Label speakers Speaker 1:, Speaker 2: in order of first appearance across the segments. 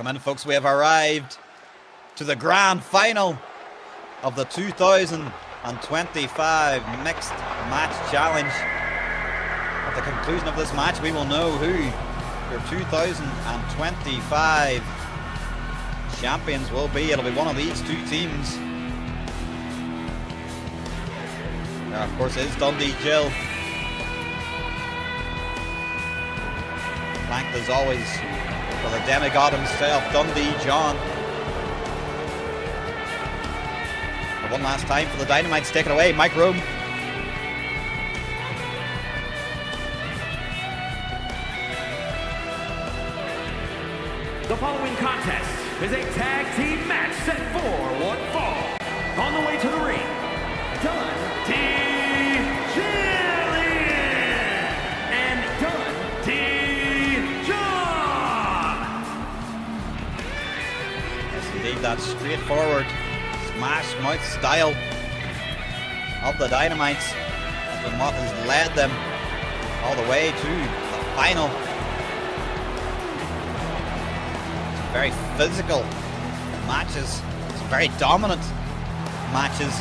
Speaker 1: Welcome in, folks. We have arrived to the grand final of the 2025 Mixed Match Challenge. At the conclusion of this match, we will know who your 2025 champions will be. It'll be one of these two teams. There, of course, is Dundee Jill. Flanked as always for the demigod himself, Dundee John. And one last time for the Dynamites, take it away, Mike Rome.
Speaker 2: The following contest is a tag team match set for one fall. On the way to the ring, Dundee Jillian and Dundee John.
Speaker 1: Yes, indeed, that straightforward smash mouth style of the Dynamites has been what has led them all the way to the final. Very physical matches, some very dominant matches.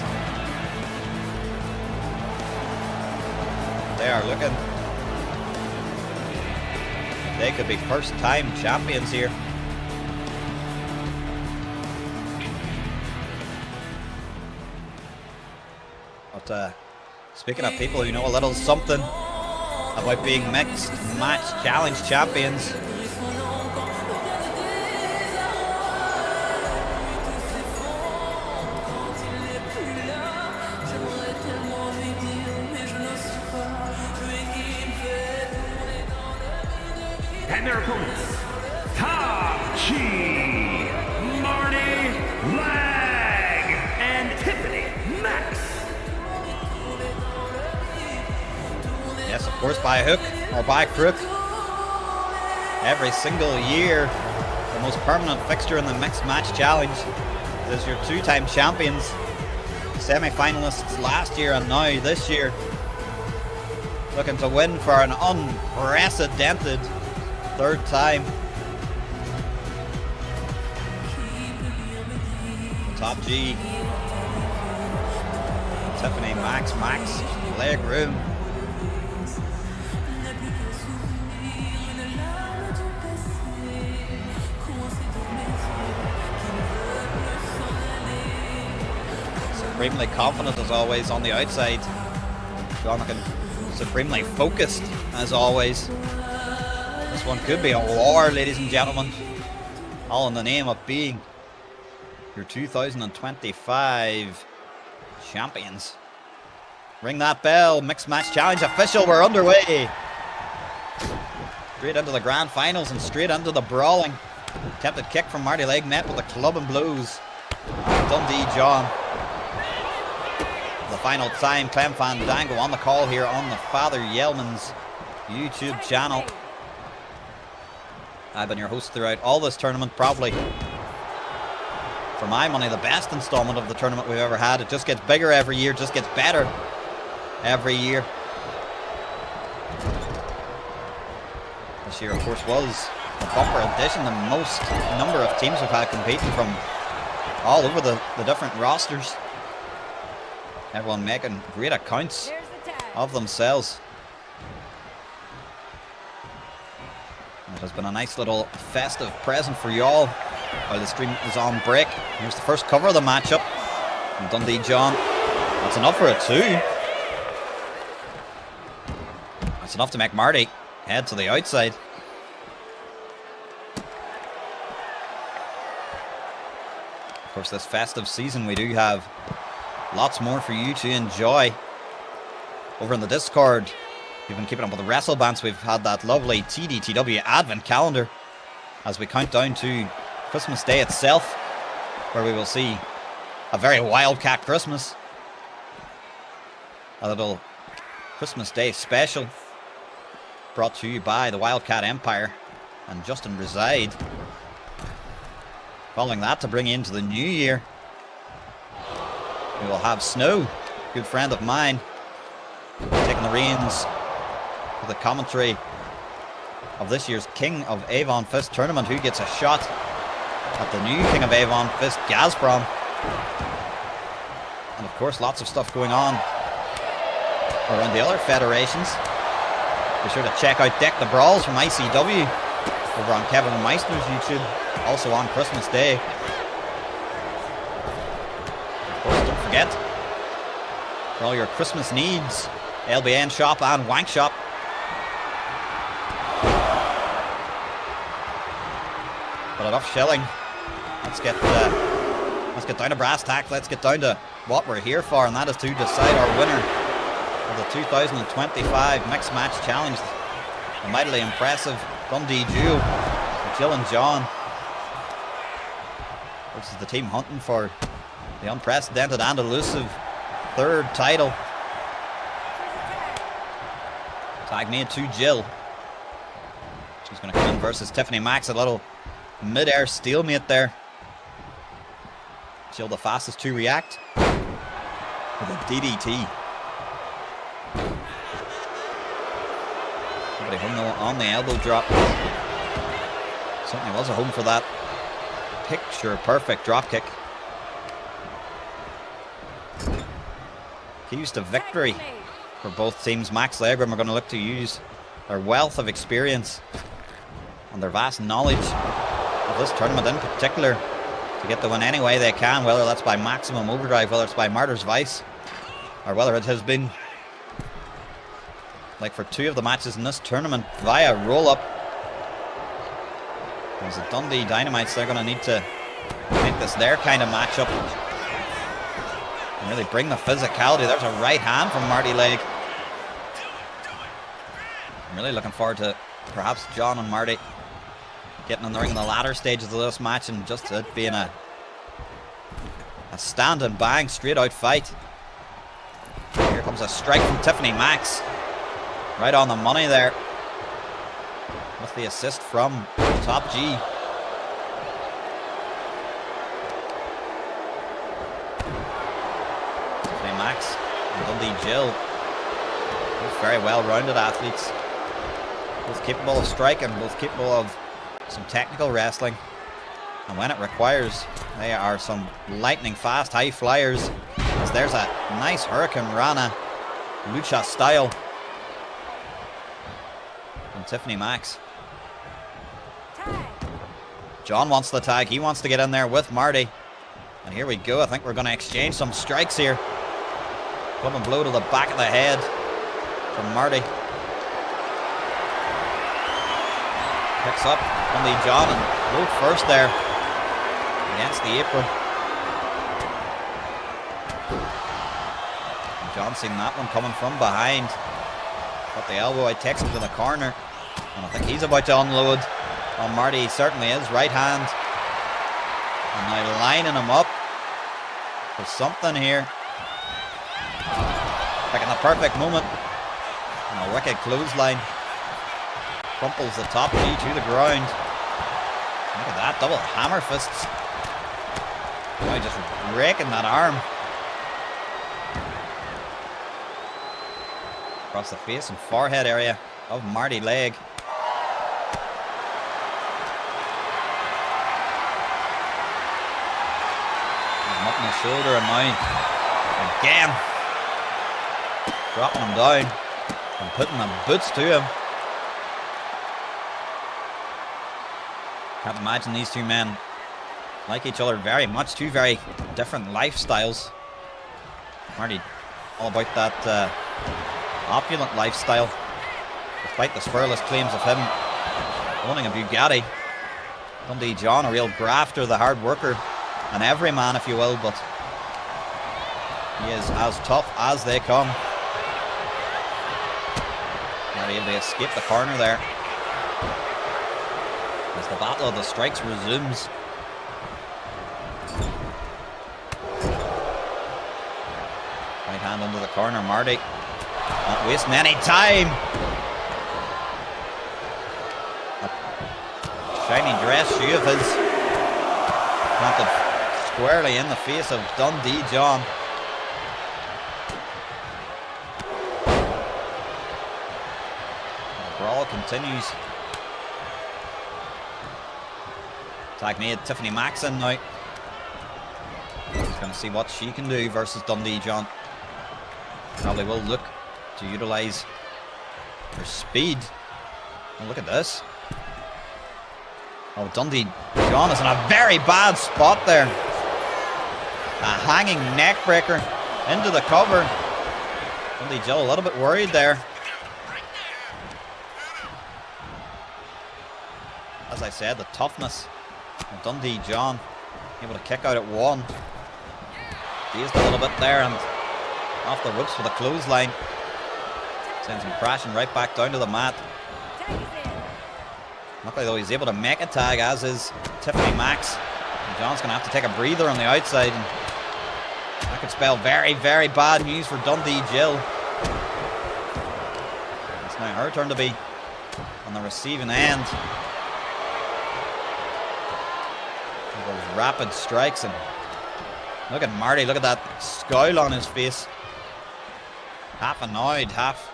Speaker 1: They are looking, they could be first time champions here. But speaking of people who know a little something about being mixed match challenge champions,
Speaker 2: and their opponents, Top G, Marty, Legg, and Tiffany Max.
Speaker 1: yes, of course, by hook or by crook, every single year, the most permanent fixture in the Mixed Match Challenge is your two-time champions, semi-finalists last year and now this year, looking to win for an unprecedented third time. Top G, Tiffany Max, leg room. Supremely confident as always on the outside. John looking supremely focused as always. This one could be a war, ladies and gentlemen. All in the name of being your 2025 champions. Ring that bell. Mixed Match Challenge official. We're underway. Straight into the grand finals and straight into the brawling. Attempted kick from Marty Legg met with a club and blows. Dundee John. The final time, Clem Fandango on the call here on the Father Yellman's YouTube channel. I've been your host throughout all this tournament, probably, for my money, the best installment of the tournament we've ever had. It just gets bigger every year, just gets better every year. This year, of course, was a bumper edition, the most number of teams we've had competing from all over the different rosters. Everyone making great accounts of themselves. It has been a nice little festive present for you all while the stream is on break. Here's the first cover of the matchup from Dundee John. That's enough for a 2. That's enough to make Marty head to the outside. Of course, this festive season we do have lots more for you to enjoy. Over in the Discord, you've been keeping up with the WrestleBants. We've had that lovely TDTW Advent calendar as we count down to Christmas Day itself, where we will see a very Wildcat Christmas. A little Christmas Day special brought to you by the Wildcat Empire and Justin Reside. Following that, to bring you into the new year, we will have Snow, good friend of mine, taking the reins for the commentary of this year's King of Avon Fist tournament. Who gets a shot at the new King of Avon fist, Gazprom. And of course, lots of stuff going on around the other federations. Be sure to check out Deck the Brawls from ICW over on Kevin Meissner's YouTube, also on Christmas Day. Of course, don't forget, for all your Christmas needs, LBN Shop and Wank Shop. But enough shilling. Let's get down to brass tacks. Let's get down to what we're here for, and that is to decide our winner of the 2025 Mixed Match Challenge. The mightily impressive Dundee duo, Jill and John. This is the team hunting for the unprecedented and elusive third title. Tag made to Jill. She's going to come in versus Tiffany Max. A little mid-air stalemate there. Jill the fastest to react with a DDT. Somebody home on the elbow drop. Certainly was a home for that picture perfect drop kick. Keys to victory for both teams. Max Legg are going to look to use their wealth of experience and their vast knowledge of this tournament in particular to get the win any way they can, whether that's by maximum overdrive, whether it's by Martyr's Vice, or whether it has been, like for two of the matches in this tournament, via roll-up. As the Dundee Dynamites, they're going to need to make this their kind of matchup and really bring the physicality. There's a right hand from Marty Legg. I'm really looking forward to perhaps John and Marty getting in the ring in the latter stages of this match and just it being a stand and bang straight out fight. Here comes a strike from Tiffany Max. Right on the money there. With the assist from Top G. Tiffany Max and Dundee Jill. Both very well-rounded athletes. Both capable of striking, both capable of some technical wrestling. And when it requires, they are some lightning fast high flyers. As there's a nice Hurricane Rana lucha style from Tiffany Max. John wants the tag. He wants to get in there with Marty. And here we go. I think we're going to exchange some strikes here. Clubbing blow to the back of the head from Marty. Picks up Dundee John and load first there against the apron. And John seen that one coming from behind. Got the elbow, it takes him to the corner. And I think he's about to unload on Marty. He certainly is. Right hand. And now lining him up for something here. Picking the perfect moment. And a wicked clothesline. Crumples the top G to the ground. Look at that, double hammer fists. Now just raking that arm across the face and forehead area of Marty Legg. I'm up on the shoulder and now again dropping him down and putting the boots to him. Can't imagine these two men like each other very much. Two very different lifestyles. Marty all about that opulent lifestyle, despite the spurless claims of him owning a Bugatti. Dundee John, a real grafter, the hard worker, an everyman if you will, but he is as tough as they come. Marty able to escape the corner there as the battle of the strikes resumes. Right hand under the corner, Marty not wasting any time. A shiny dress shoe of his planted squarely in the face of Dundee John. The brawl continues. Tag made. Tiffany Max in now. Just going to see what she can do versus Dundee John. Probably will look to utilise her speed. Oh, look at this. Oh, Dundee John is in a very bad spot there. A hanging neck breaker into the cover. Dundee Jill a little bit worried there. As I said, the toughness of Dundee John, able to kick out at one. Dazed a little bit there and off the ropes with a clothesline. Sends him crashing right back down to the mat. Luckily though, he's able to make a tag, as is Tiffany Max. And John's going to have to take a breather on the outside. And that could spell very, very bad news for Dundee Jill. It's now her turn to be on the receiving end. Those rapid strikes, and look at Marty, look at that scowl on his face. Half annoyed, half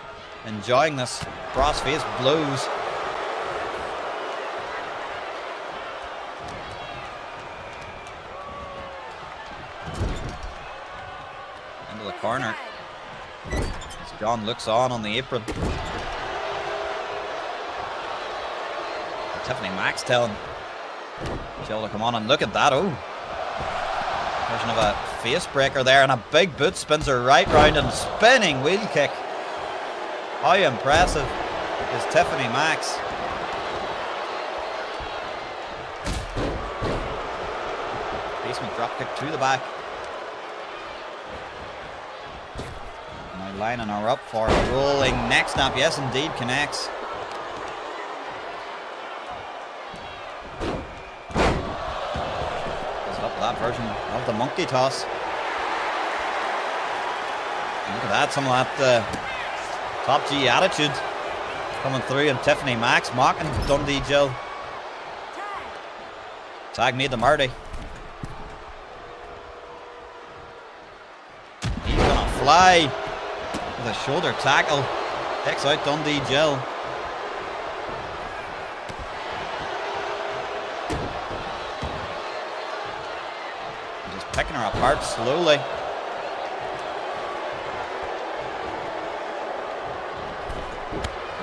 Speaker 1: enjoying this cross-face blows. Into the corner. As John looks on the apron. And Tiffany Max telling Jill to come on, and look at that. Oh, version of a face breaker there, and a big boot spins her right round and spinning wheel kick. How impressive is Tiffany Max? Basement drop kick to the back. Now lining her up for a rolling neck snap. Yes, indeed, connects. That version of the monkey toss. Look at that, some of that top G attitude coming through, and Tiffany Max mocking Dundee Jill. Tag made to Marty. He's gonna fly with a shoulder tackle. Takes out Dundee Jill. Picking her apart slowly.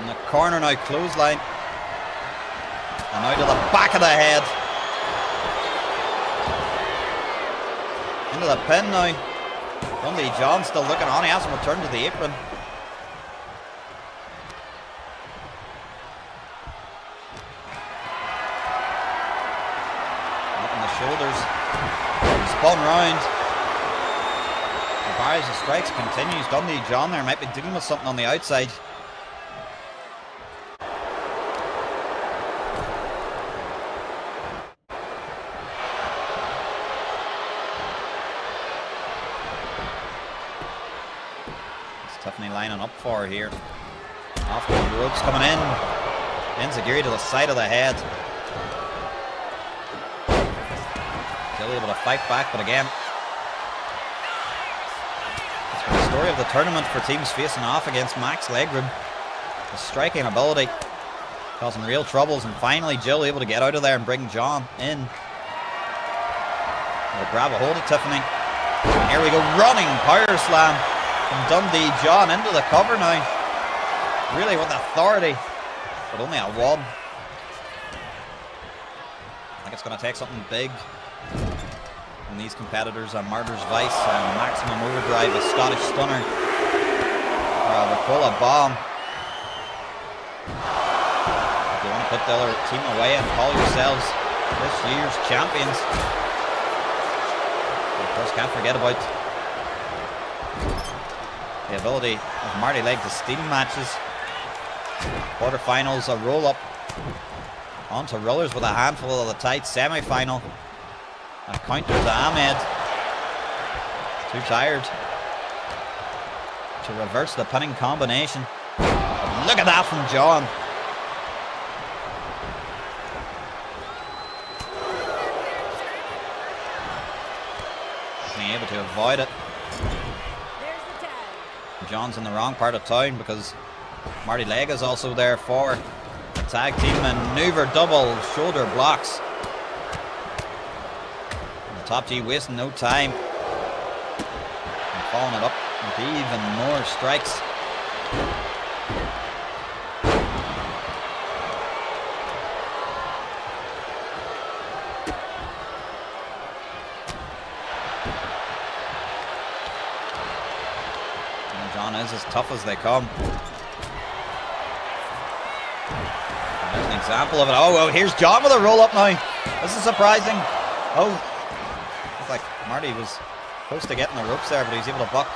Speaker 1: In the corner now, clothesline. And out to the back of the head. Into the pin now. Dundee John still looking on. He hasn't returned to the apron. Up in the shoulders. Spun round. The barrage of strikes continues. Dundee John there might be dealing with something on the outside. It's Tiffany lining up for her here. Off the ropes coming in. Enziguri to the side of the head. Still able to fight back, but again, it's been the story of the tournament for teams facing off against Max Legroom. The striking ability causing real troubles, and finally Jill able to get out of there and bring John in. They'll grab a hold of Tiffany. And here we go, running power slam from Dundee John into the cover now. Really with authority, but only a one. I think it's going to take something big from these competitors. A Martyr's Vice, Maximum Overdrive, a Scottish Stunner, or a Ricola Bomb. If you want to put the other team away and call yourselves this year's champions. And of course, can't forget about the ability of Marty Legg to steam matches. Quarterfinals, a roll-up onto rollers with a handful of the tight. Semi-final, a counter to Ahmed. Too tired to reverse the pinning combination. But look at that from John. Being able to avoid it. John's in the wrong part of town because Marty Legg is also there for a tag team maneuver. Double shoulder blocks. Top G wasting no time. And following it up with even more strikes. And John is as tough as they come. There's an example of it. Oh, well, here's John with a roll up now. This is surprising. Oh, looks like Marty was close to getting the ropes there, but he's able to buck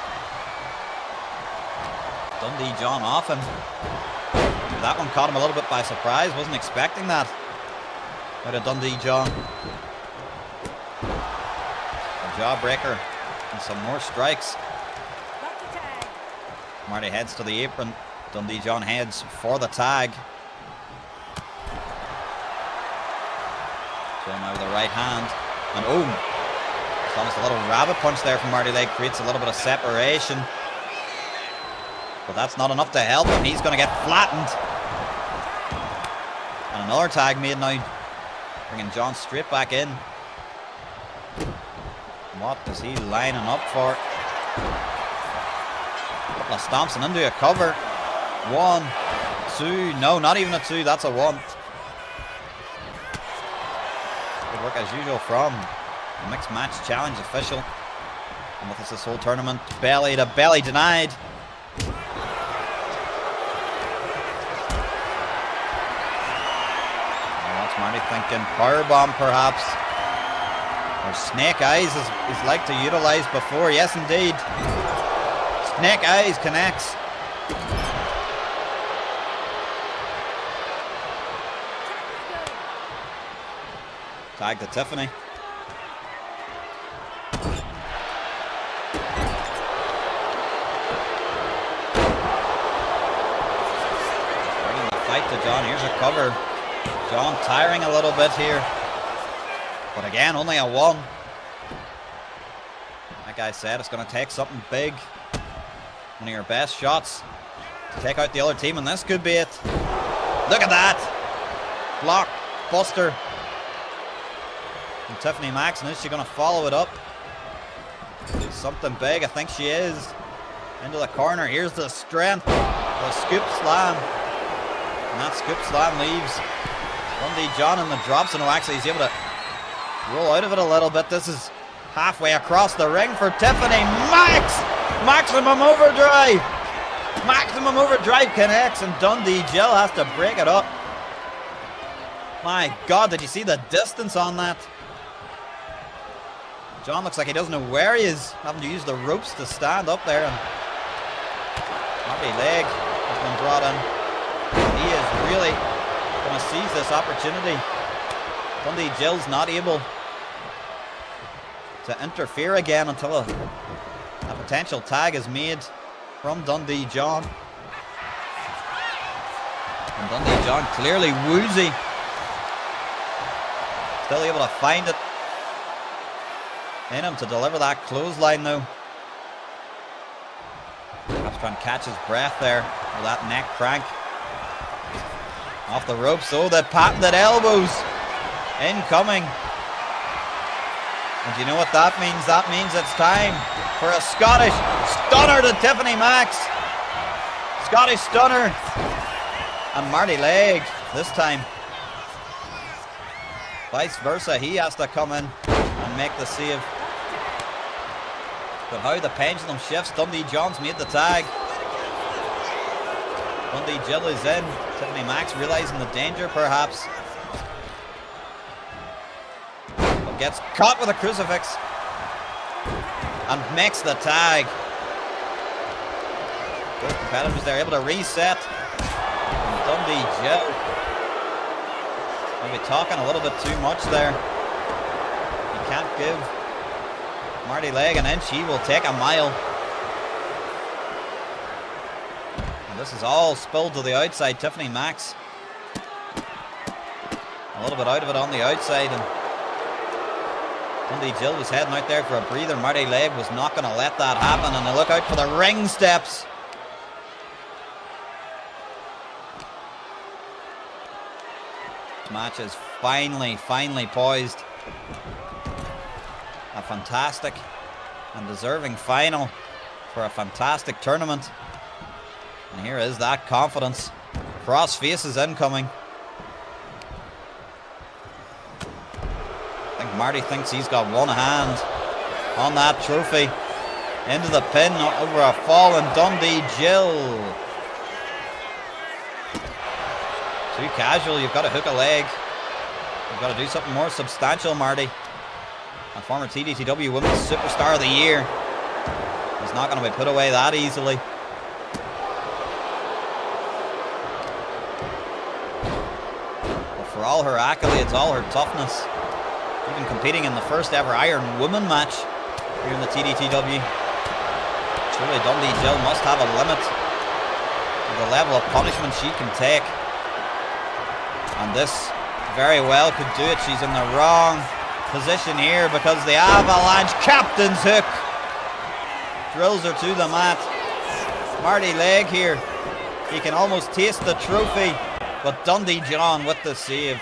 Speaker 1: Dundee John off him. That one caught him a little bit by surprise. Wasn't expecting that out of Dundee John. A jawbreaker and some more strikes. Marty heads to the apron. Dundee John heads for the tag. So now with the right hand. And oh, it's almost a little rabbit punch there from Marty Legg. Creates a little bit of separation. But that's not enough to help him. He's going to get flattened. And another tag made now. Bringing John straight back in. What is he lining up for? A couple of stomps and into a cover. 1, 2. No, not even a 2. That's a 1. Good work as usual from the Mixed Match Challenge official. And with us this whole tournament. Belly to belly denied. What's Marty thinking? Powerbomb perhaps. Or Snake Eyes as he's like to utilize before. Yes indeed. Snake Eyes connects. Tag to Tiffany. Bringing the fight to John. Here's a cover. John tiring a little bit here. But again, only a 1. Like I said, it's going to take something big. One of your best shots to take out the other team, and this could be it. Look at that. Block. Buster. And Tiffany Max, and is she going to follow it up? Do something big, I think she is. Into the corner, here's the strength. The scoop slam. And that scoop slam leaves Dundee John in the drops, and actually he's able to roll out of it a little bit. This is halfway across the ring for Tiffany Max. Maximum overdrive. Maximum overdrive connects, and Dundee Jill has to break it up. My God, did you see the distance on that? John looks like he doesn't know where he is, having to use the ropes to stand up there. And Marty Legg has been brought in. He is really going to seize this opportunity. Dundee Jill's not able to interfere again until a potential tag is made from Dundee John. And Dundee John clearly woozy. Still able to find it in him to deliver that clothesline though. Perhaps trying to catch his breath there with that neck crank. Off the ropes, oh, the patented elbows incoming. And you know what that means? That means it's time for a Scottish stunner to Tiffany Max. Scottish stunner. And Marty Legg this time. Vice versa, he has to come in and make the save. But how the pendulum shifts. Dundee John's made the tag. Dundee Jill is in. Tiffany Max realizing the danger perhaps. But gets caught with a crucifix. And makes the tag. Both competitors there able to reset. And Dundee Jill. Maybe talking a little bit too much there. You can't give Marty Legg an inch, he will take a mile. And this is all spilled to the outside. Tiffany Max a little bit out of it on the outside, and Dundee Jill was heading out there for a breather. Marty Legg was not going to let that happen, and they look out for the ring steps. This match is finally poised. a fantastic and deserving final for a fantastic tournament. And here is that confidence. Cross faces incoming. I think Marty thinks he's got one hand on that trophy. Into the pin over a fallen Dundee Jill. Too casual, you've got to hook a leg. You've got to do something more substantial, Marty. A former TDTW Women's Superstar of the Year. He's not going to be put away that easily. But for all her accolades, all her toughness, even competing in the first ever Iron Woman match here in the TDTW, surely Dundee Jill must have a limit to the level of punishment she can take. And this very well could do it. She's in the wrong position here because the Avalanche Captain's Hook drills her to the mat. Marty Legg here. He can almost taste the trophy, but Dundee John with the save.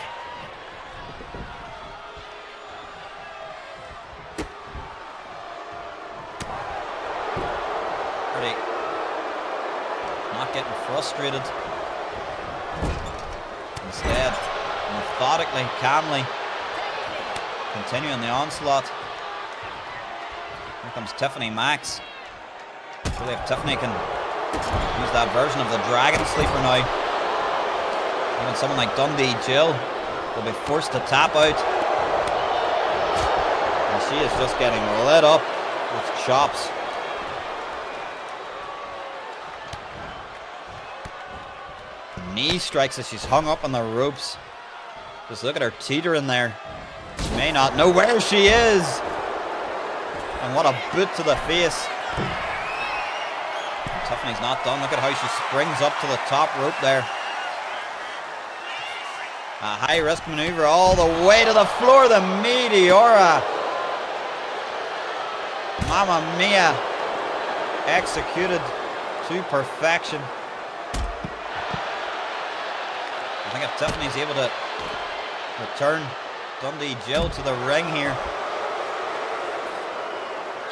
Speaker 1: Marty not getting frustrated. Instead, methodically, calmly continuing the onslaught. Here comes Tiffany Max. Really, if Tiffany can use that version of the Dragon Sleeper now, even someone like Dundee Jill will be forced to tap out. And she is just getting lit up with chops. Knee strikes as she's hung up on the ropes. Just look at her teetering there. She may not know where she is. And what a boot to the face. Tiffany's not done. Look at how she springs up to the top rope there. A high risk maneuver all the way to the floor. The Meteora. Mamma mia. Executed to perfection. I think if Tiffany's able to return Dundee Jill to the ring here,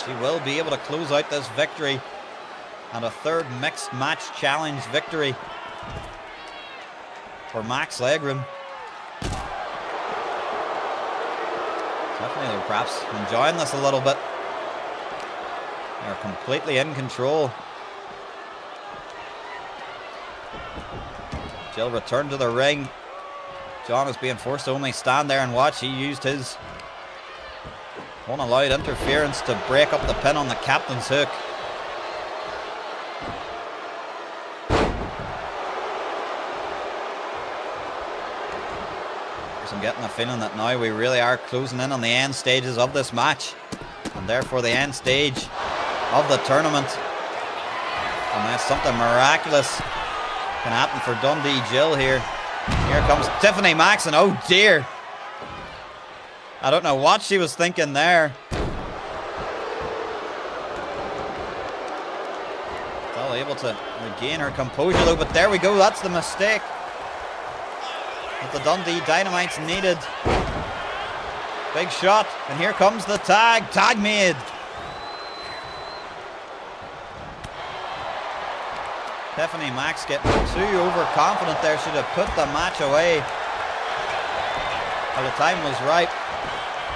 Speaker 1: she will be able to close out this victory and a third mixed match challenge victory for Max Legroom. Tiffany, they're perhaps enjoying this a little bit. They're completely in control. Jill returned to the ring. John is being forced to only stand there and watch. He used his unallowed interference to break up the pin on the Captain's Hook. I'm getting the feeling that now we really are closing in on the end stages of this match, and therefore the end stage of the tournament, unless something miraculous can happen for Dundee Jill here. Here comes Tiffany Max, and oh dear, I don't know what she was thinking there. Still able to regain her composure though, but there we go, that's the mistake that the Dundee Dynamites needed. Big shot, and here comes the tag. Tag made. Tiffany Max getting too overconfident there. Should have put the match away while the time was right.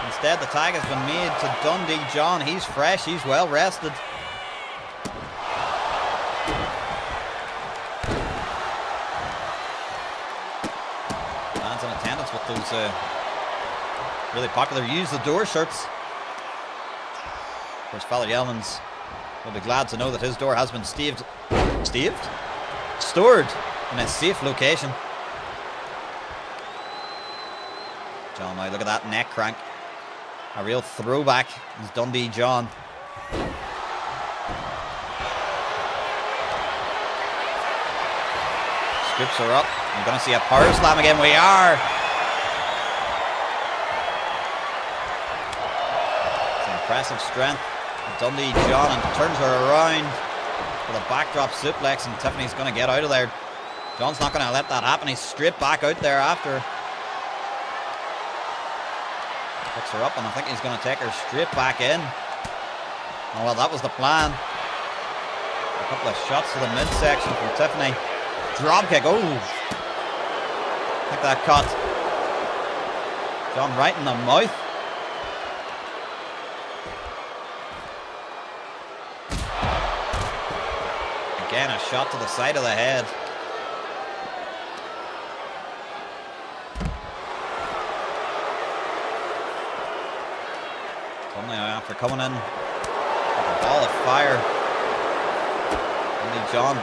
Speaker 1: Instead, the tag has been made to Dundee John. He's fresh, he's well rested. Fans in attendance with those really popular Use the Door shirts. Of course, Father Yelmans will be glad to know that his door has been stored in a safe location. John, now look at that neck crank. A real throwback is Dundee John. Scoops her up. We're going to see a power slam again. We are. It's an impressive strength. Dundee John and turns her around with a backdrop suplex, and Tiffany's going to get out of there. John's not going to let that happen. He's straight back out there after. Picks her up, and I think he's going to take her straight back in. Oh, well, that was the plan. A couple of shots to the midsection from Tiffany. Drop kick. Oh! I think that caught John right in the mouth. Again, a shot to the side of the head. Suddenly, after coming in with a ball of fire, only John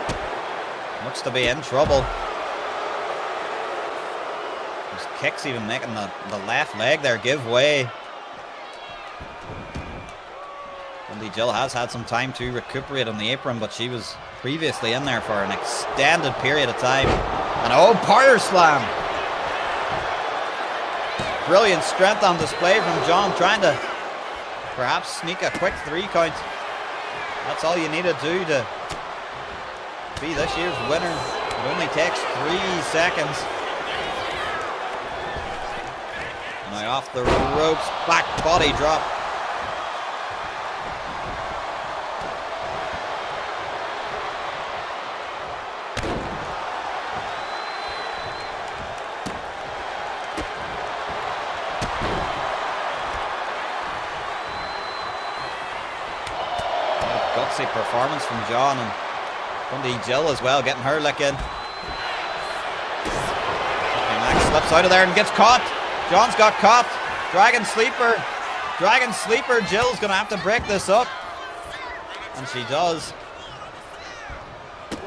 Speaker 1: looks to be in trouble. Those kicks even making the left leg there give way. Dundee Jill has had some time to recuperate on the apron, but she was previously in there for an extended period of time. And oh, power slam! Brilliant strength on display from John, trying to perhaps sneak a quick 3 count. That's all you need to do to be this year's winner. It only takes 3 seconds. Now off the ropes, back body drop. Gutsy performance from John, and Dundee Jill as well, getting her lick in. Max slips out of there and gets caught. John's got caught. Dragon Sleeper. Dragon Sleeper. Jill's going to have to break this up. And she does. It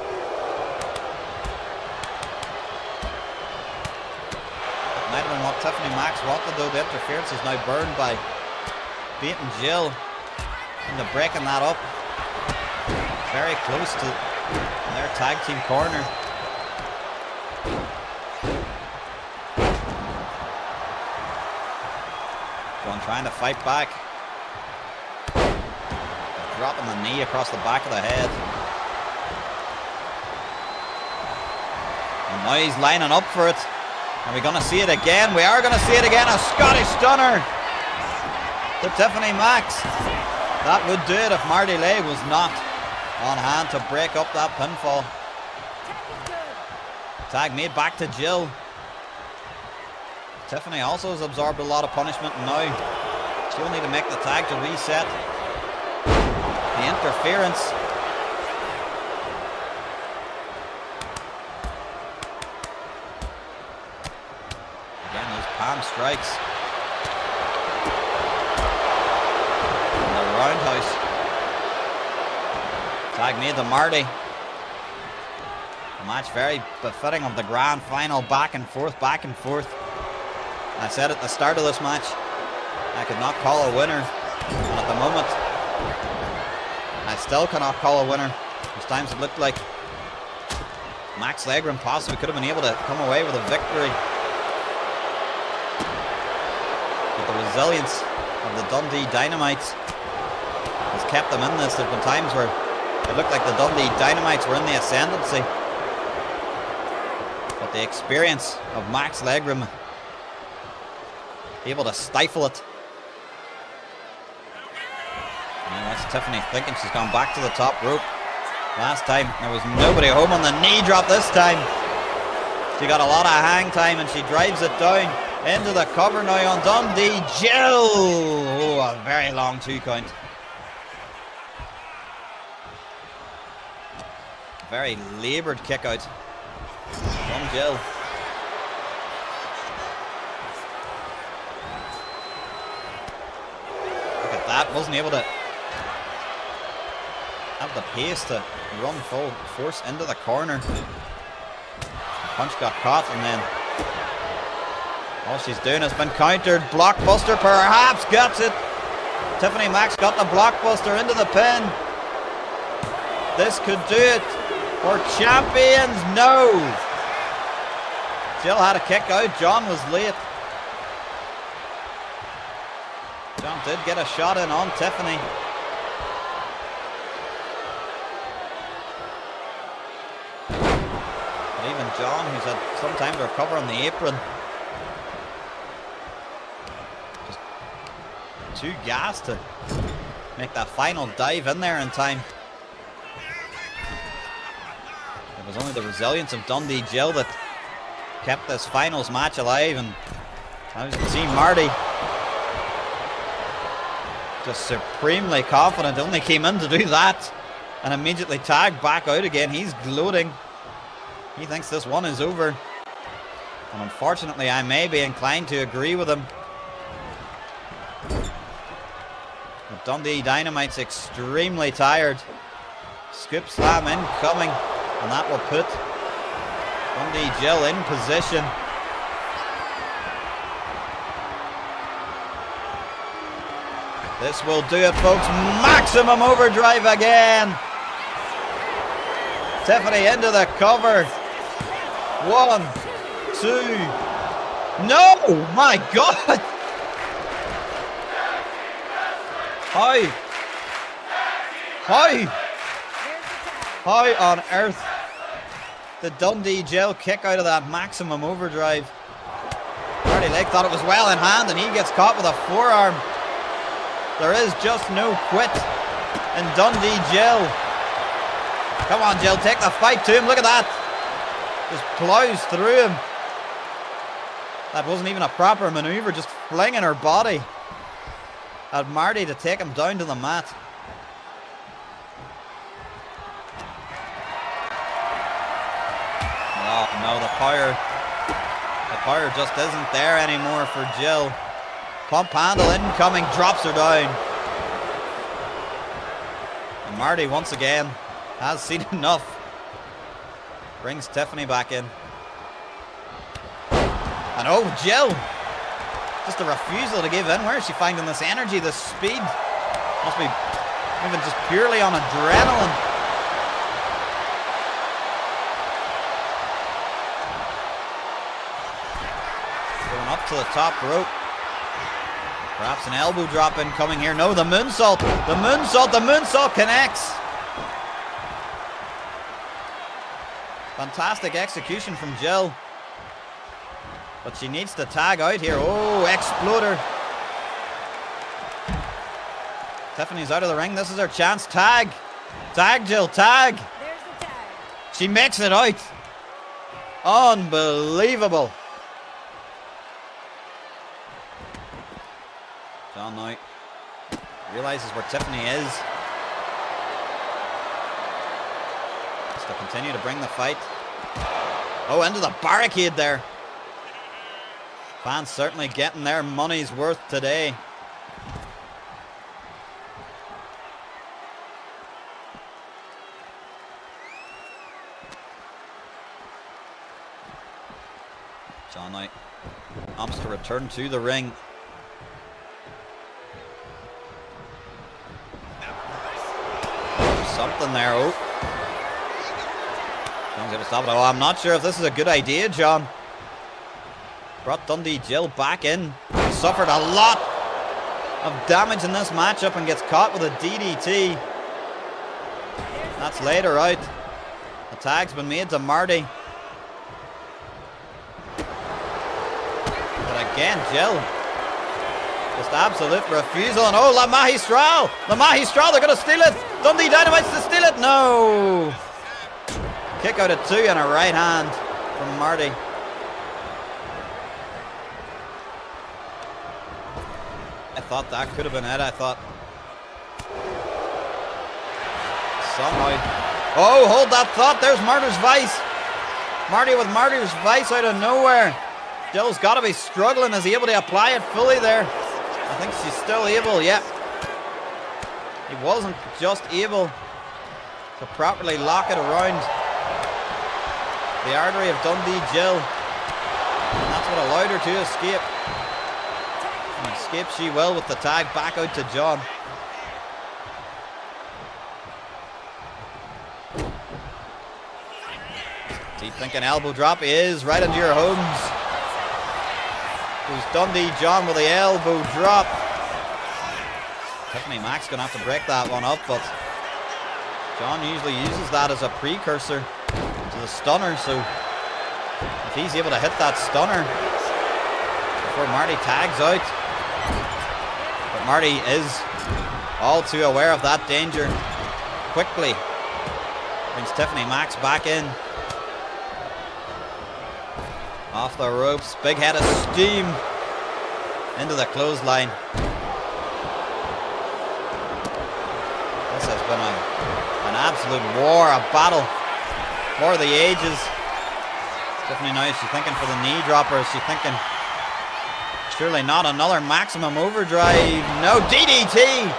Speaker 1: might have been what Tiffany Max wanted, though. The interference is now burned by beating Jill into breaking that up. Very close to their tag team corner. John trying to fight back. Dropping the knee across the back of the head. And now he's lining up for it. Are we going to see it again? We are going to see it again. A Scottish Stunner to Tiffany Max. That would do it if Marty Legg was not on hand to break up that pinfall. Tag made back to Jill. Tiffany also has absorbed a lot of punishment, and now she'll need to make the tag to reset. The interference. Again, those palm strikes. And the roundhouse. Tag made to Marty. The match very befitting of the grand final. Back and forth, back and forth. I said at the start of this match, I could not call a winner. And at the moment, I still cannot call a winner. There's times it looked like Max Legg possibly could have been able to come away with a victory. But the resilience of the Dundee Dynamites has kept them in this. There have been times where it looked like the Dundee Dynamites were in the ascendancy. But the experience of Max Legg able to stifle it. And that's Tiffany thinking she's gone back to the top rope. Last time there was nobody home on the knee drop. This time she got a lot of hang time and she drives it down into the cover now on Dundee Jill. Oh, a very long 2 count. Very laboured kick out from Jill. Look at that, wasn't able to have the pace to run full force into the corner. The punch got caught, and then all she's doing has been countered. Blockbuster perhaps gets it. Tiffany Max got the blockbuster into the pin. This could do it for champions. No. Jill had a kick out. John was late. John did get a shot in on Tiffany. But even John, who's had some time to recover on the apron, just too gassed to make that final dive in there in time. It was only the resilience of Dundee Jill that kept this finals match alive, and as you can see, Marty just supremely confident, only came in to do that and immediately tagged back out again. He's gloating. He thinks this one is over, and unfortunately I may be inclined to agree with him. But Dundee Dynamite's extremely tired. Scoop slam incoming, and that will put Dundee Jill in position. This will do it, folks. Maximum overdrive again. Tiffany into the cover. 1, 2. No! My God! How on earth did Dundee Jill kick out of that maximum overdrive? Legg thought it was well in hand, and he gets caught with a forearm. There is just no quit in Dundee Jill. Come on, Jill, take the fight to him. Look at that. Just plows through him. That wasn't even a proper maneuver, just flinging her body at Marty to take him down to the mat. Oh no, the power just isn't there anymore for Jill. Pump handle incoming, drops her down. And Marty once again has seen enough. Brings Tiffany back in. And oh, Jill! Just a refusal to give in. Where is she finding this energy, this speed? Must be moving just purely on adrenaline. Going up to the top rope. Perhaps an elbow drop incoming here. No, the moonsault. The moonsault connects. Fantastic execution from Jill. But she needs to tag out here. Oh, exploder. Tiffany's out of the ring. This is her chance. Tag. Tag, Jill, tag.
Speaker 3: There's the tag.
Speaker 1: She makes it out. Unbelievable. John now realizes where Tiffany is. Just to continue to bring the fight. Oh, into the barricade there. Fans certainly getting their money's worth today. John Knight opts to return to the ring. Something there. Oh, John's able to stop it. Oh, I'm not sure if this is a good idea, John. Brought Dundee Jill back in. Suffered a lot of damage in this matchup and gets caught with a DDT. That's later out. The tag's been made to Marty. But again, Jill. Just absolute refusal. And oh, La Magistral! La Magistral, they're going to steal it! Dundee Dynamites to steal it! No! Kick out at 2 and a right hand from Marty. I thought that could have been it. I thought somehow. Oh, hold that thought. There's Martyr's Vice. Marty with Martyr's Vice out of nowhere. Jill's got to be struggling. Is he able to apply it fully there? I think she's still able. Yep. He wasn't just able to properly lock it around the artery of Dundee Jill. And that's what allowed her to escape. And escape she will with the tag back out to John. Deep thinking elbow drop is right into your homes. There's Dundee John with the elbow drop. Tiffany Mack's going to have to break that one up, but John usually uses that as a precursor to the stunner, so if he's able to hit that stunner before Marty tags out. But Marty is all too aware of that danger. Quickly brings Tiffany Max back in. Off the ropes, big head of steam into the clothesline. This has been an absolute war, a battle for the ages. Tiffany now, she's thinking for the knee dropper. She's thinking, surely not another maximum overdrive. No, DDT.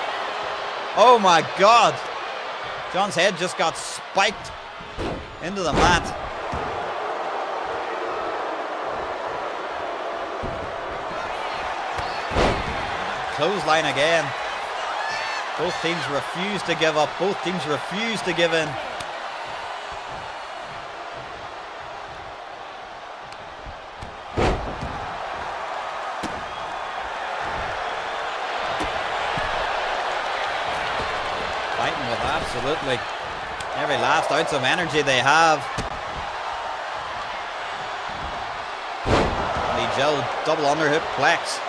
Speaker 1: Oh my God. John's head just got spiked into the mat. Clothesline again. Both teams refuse to give up. Both teams refuse to give in. Fighting with absolutely every last ounce of energy they have. The Jill double underhook plex.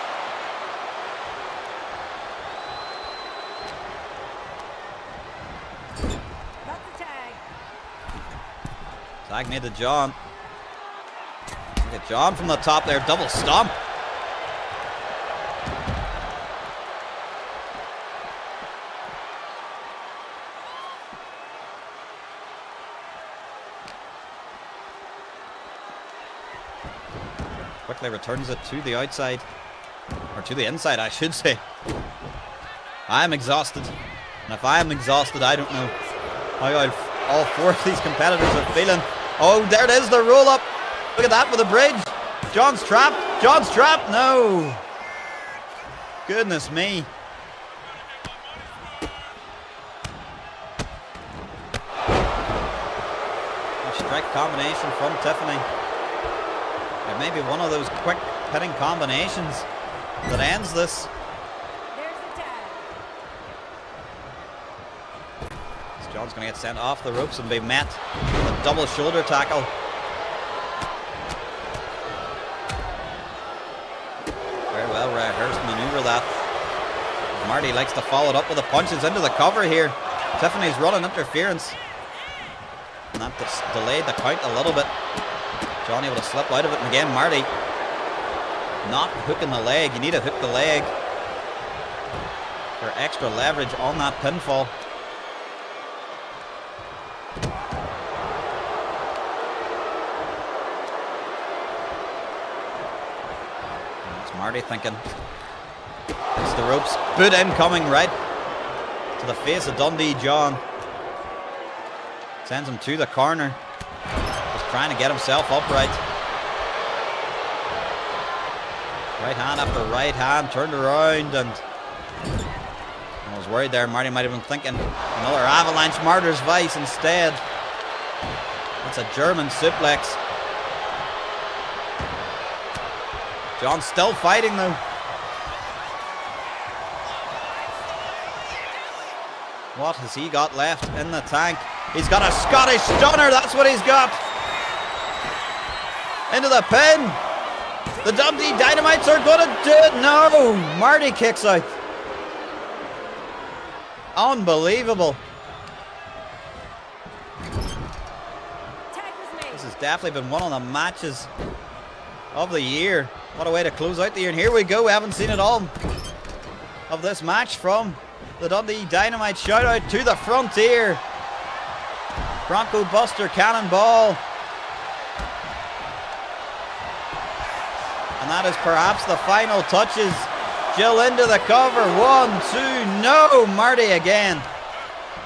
Speaker 1: Tag made to John. Look at John from the top there, double stomp. Quickly returns it to the outside, or to the inside, I should say. I'm exhausted, and if I am exhausted, I don't know how all four of these competitors are feeling. Oh, there it is, the roll up. Look at that with the bridge. John's trapped. John's trapped. No. Goodness me. A strike combination from Tiffany. It may be one of those quick hitting combinations that ends this. John's going to get sent off the ropes and be met with a double shoulder tackle. Very well rehearsed maneuver that. Marty likes to follow it up with the punches into the cover here. Tiffany's running interference. And that just delayed the count a little bit. John able to slip out of it. And again, Marty not hooking the leg. You need to hook the leg for extra leverage on that pinfall. Marty thinking it's the ropes. Boot incoming right to the face of Dundee John. Sends him to the corner. Just trying to get himself upright. Right hand after right hand turned around, and I was worried there. Marty might have been thinking another avalanche martyr's vice instead. It's a German suplex. John's still fighting though. What has he got left in the tank? He's got a Scottish stunner, that's what he's got. Into the pin. The Dundee Dynamites are going to do it. No, Marty kicks out. Unbelievable. This has definitely been one of the matches of the year. What a way to close out the year. And here we go. We haven't seen it all of this match from the Dundee Dynamite. Shout out to the Frontier. Bronco Buster Cannonball. And that is perhaps the final touches. Jill into the cover. 1, 2. No. Marty again.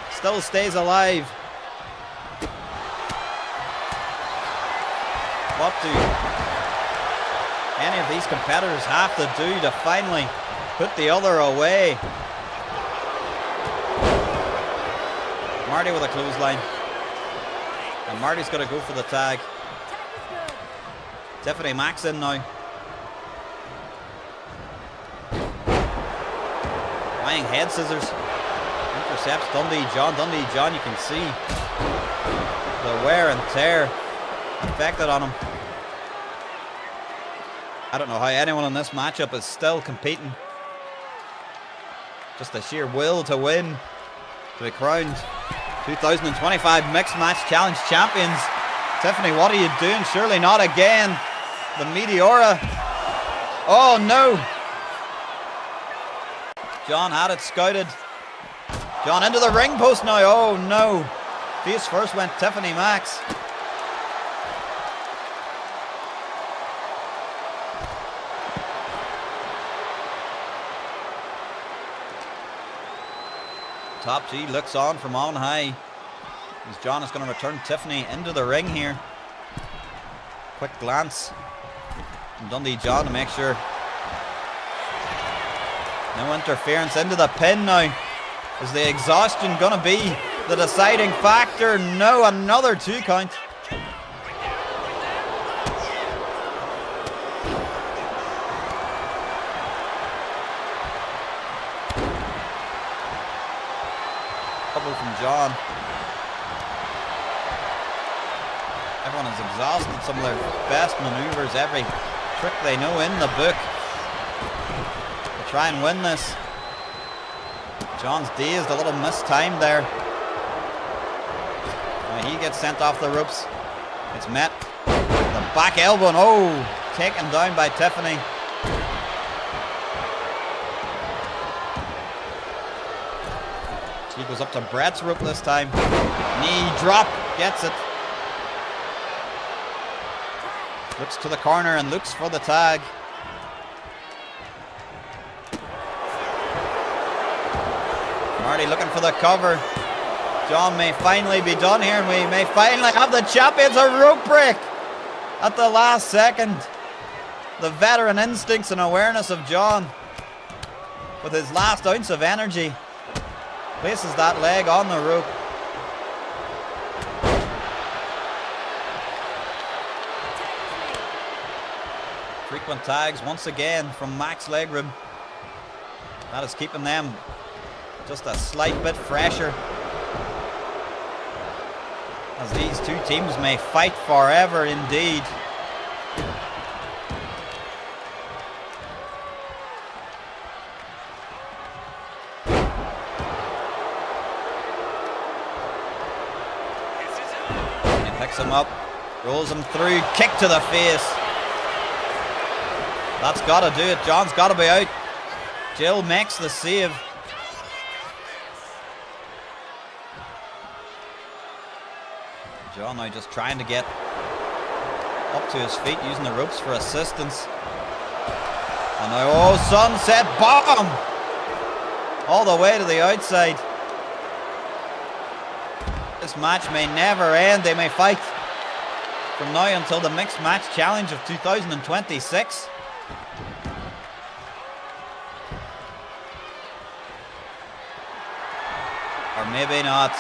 Speaker 1: Still stays alive. What do any of these competitors have to do to finally put the other away? Marty with a clothesline. And Marty's got to go for the tag. Tiffany Max in now. Flying head scissors. Intercepts Dundee John. Dundee John, you can see the wear and tear affected on him. I don't know how anyone in this matchup is still competing. Just the sheer will to win, to be crowned 2025 Mixed Match Challenge champions. Tiffany, what are you doing? Surely not again. The Meteora. Oh no. John had it scouted. John into the ring post now. Oh no. Face first went Tiffany Max. Top G looks on from on high. As John is going to return Tiffany into the ring here. Quick glance from Dundee John to make sure. No interference into the pin now. Is the exhaustion going to be the deciding factor? No, another 2 count. Couple from John. Everyone is exhausted. Some of their best maneuvers, every trick they know in the book to try and win this. John's dazed, a little mistimed there. Now he gets sent off the ropes. It's met with the back elbow, and oh, taken down by Tiffany. She goes up to Brett's rope this time. Knee drop, gets it. Looks to the corner and looks for the tag. Marty looking for the cover. John may finally be done here, and we may finally have the champions. A rope break at the last second. The veteran instincts and awareness of John, with his last ounce of energy, places that leg on the rope. Frequent tags once again from Max Legroom. That is keeping them just a slight bit fresher, as these two teams may fight forever indeed. He picks him up, rolls him through, kick to the face. That's got to do it. John's got to be out. Jill makes the save. John now just trying to get up to his feet, using the ropes for assistance. And now, oh, sunset bomb! All the way to the outside. This match may never end. They may fight from now until the Mixed Match Challenge of 2026. Or maybe not.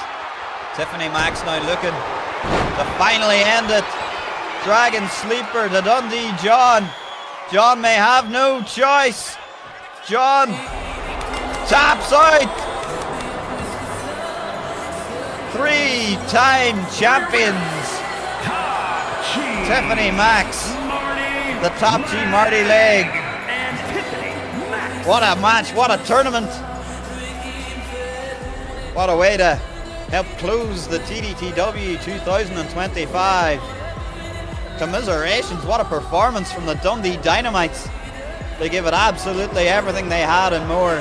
Speaker 1: Tiffany Max now looking to finally end it. Dragon Sleeper to Dundee John. John may have no choice. John taps out. 3-time champions. Tiffany Max, the Top G Marty Legg. What a match, what a tournament. What a way to help close the TDTW 2025. Commiserations, what a performance from the Dundee Dynamites. They give it absolutely everything they had and more.